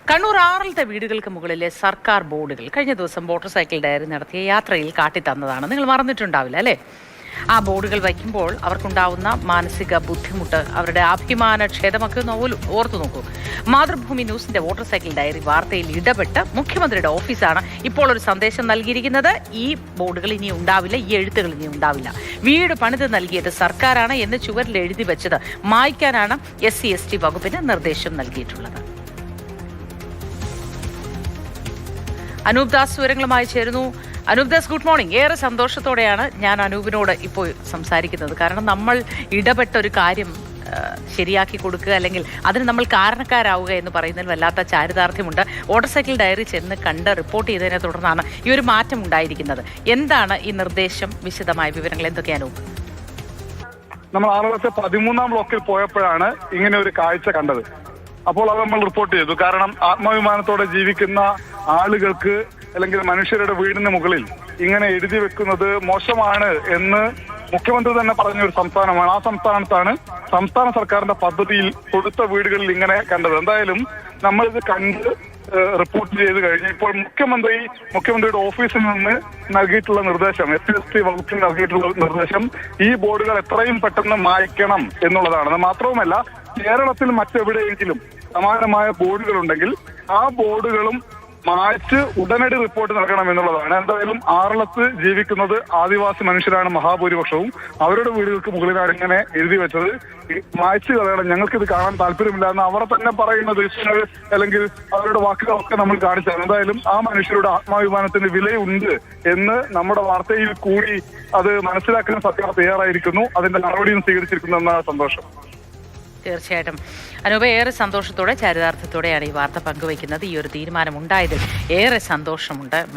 കണ്ണൂർ ആറിലത്തെ വീടുകൾക്ക് മുകളിലെ സർക്കാർ ബോർഡുകൾ കഴിഞ്ഞ ദിവസം മോട്ടോർ സൈക്കിൾ ഡയറി നടത്തിയ യാത്രയിൽ കാട്ടിത്തന്നതാണ്. നിങ്ങൾ മറന്നിട്ടുണ്ടാവില്ല അല്ലേ? ആ ബോർഡുകൾ വയ്ക്കുമ്പോൾ അവർക്കുണ്ടാവുന്ന മാനസിക ബുദ്ധിമുട്ട്, അവരുടെ അഭിമാനക്ഷേതമൊക്കെ ഒന്ന് ഓർത്തു നോക്കൂ. മാതൃഭൂമി ന്യൂസിന്റെ മോട്ടോർ സൈക്കിൾ ഡയറി വാർത്തയിൽ ഇടപെട്ട് മുഖ്യമന്ത്രിയുടെ ഓഫീസാണ് ഇപ്പോൾ ഒരു സന്ദേശം നൽകിയിരിക്കുന്നത്. ഈ ബോർഡുകൾ ഇനി ഉണ്ടാവില്ല, ഈ എഴുത്തുകൾ ഇനി ഉണ്ടാവില്ല. വീട് പണിത് നൽകിയത് സർക്കാരാണ് എന്ന് ചുവരിൽ എഴുതി വെച്ചത് മായ്ക്കാനാണ് SC/ST വകുപ്പിന് നിർദ്ദേശം നൽകിയിട്ടുള്ളത്. അനൂപ് ദാസ് വിവരങ്ങളുമായി ചേരുന്നു. Anoop Das, good morning. ഏറെ സന്തോഷത്തോടെയാണ് ഞാൻ അനൂപിനോട് ഇപ്പോൾ സംസാരിക്കുന്നത്. കാരണം നമ്മൾ ഇടപെട്ട ഒരു കാര്യം ശരിയാക്കി കൊടുക്കുക, അല്ലെങ്കിൽ അതിന് നമ്മൾ കാരണക്കാരാവുക എന്ന് പറയുന്നതിൽ വല്ലാത്ത ചാരിതാർത്ഥ്യമുണ്ട്. മോട്ടോർ സൈക്കിൾ ഡയറി ചെന്ന് കണ്ട് റിപ്പോർട്ട് ചെയ്തതിനെ തുടർന്നാണ് ഈ ഒരു മാറ്റം ഉണ്ടായിരിക്കുന്നത്. എന്താണ് ഈ നിർദ്ദേശം? വിശദമായ വിവരങ്ങൾ എന്തൊക്കെയാണ്? നമ്മൾ ആളുകൾക്ക് 13ാം ബ്ലോക്കിൽ പോയപ്പോഴാണ് ഇങ്ങനെ ഒരു കാഴ്ച കണ്ടത്. അപ്പോൾ അത് നമ്മൾ റിപ്പോർട്ട് ചെയ്തു. കാരണം ആത്മാഭിമാനത്തോടെ ജീവിക്കുന്ന ആളുകൾക്ക് അല്ലെങ്കിൽ മനുഷ്യരുടെ വീടിന് മുകളിൽ ഇങ്ങനെ എഴുതി വെക്കുന്നത് മോശമാണ് എന്ന് മുഖ്യമന്ത്രി തന്നെ പറഞ്ഞ ഒരു സംസ്ഥാനമാണ്. ആ സംസ്ഥാനത്താണ് സംസ്ഥാന സർക്കാരിന്റെ പദ്ധതിയിൽ കൊടുത്ത വീടുകളിൽ ഇങ്ങനെ കണ്ടത്. എന്തായാലും നമ്മളിത് കണ്ട് റിപ്പോർട്ട് ചെയ്ത് കഴിഞ്ഞ് ഇപ്പോൾ മുഖ്യമന്ത്രിയുടെ ഓഫീസിൽ നിന്ന് നൽകിയിട്ടുള്ള നിർദ്ദേശം, SC/ST വകുപ്പിന് നൽകിയിട്ടുള്ള നിർദ്ദേശം ഈ ബോർഡുകൾ എത്രയും പെട്ടെന്ന് മായ്ക്കണം എന്നുള്ളതാണ്. മാത്രവുമല്ല, കേരളത്തിൽ മറ്റെവിടെയെങ്കിലും സമാനമായ ബോർഡുകൾ ഉണ്ടെങ്കിൽ ആ ബോർഡുകളും മായ്ച്ച് ഉടനടി റിപ്പോർട്ട് നൽകണം എന്നുള്ളതാണ്. എന്തായാലും ആറളത്ത് ജീവിക്കുന്നത് ആദിവാസി മനുഷ്യരാണ് മഹാഭൂരിപക്ഷവും. അവരുടെ വീടുകൾക്ക് മുകളിലാണ് ഇങ്ങനെ എഴുതി വെച്ചത്. മായ്ച്ച് കളയണം, ഞങ്ങൾക്കിത് കാണാൻ താല്പര്യമില്ല എന്ന് അവർ തന്നെ പറയുന്ന ദൃശ്യങ്ങൾ അല്ലെങ്കിൽ അവരുടെ വാക്കുകളൊക്കെ നമ്മൾ കാണിച്ചാണ്. എന്തായാലും ആ മനുഷ്യരുടെ ആത്മാഭിമാനത്തിന് വിലയുണ്ട് എന്ന് നമ്മുടെ വാർത്തയിൽ കൂടി അത് മനസ്സിലാക്കാൻ സർക്കാർ തയ്യാറായിരിക്കുന്നു. അതിന്റെ നടപടിയും സ്വീകരിച്ചിരിക്കുന്നു എന്നാണ് സന്തോഷം. തീർച്ചയായിട്ടും അനൂപ, ഏറെ സന്തോഷത്തോടെ ചാരിതാർത്ഥ്യത്തോടെയാണ് ഈ വാർത്ത പങ്കുവയ്ക്കുന്നത്. ഈ ഒരു തീരുമാനം ഉണ്ടായതിൽ ഏറെ സന്തോഷമുണ്ട്.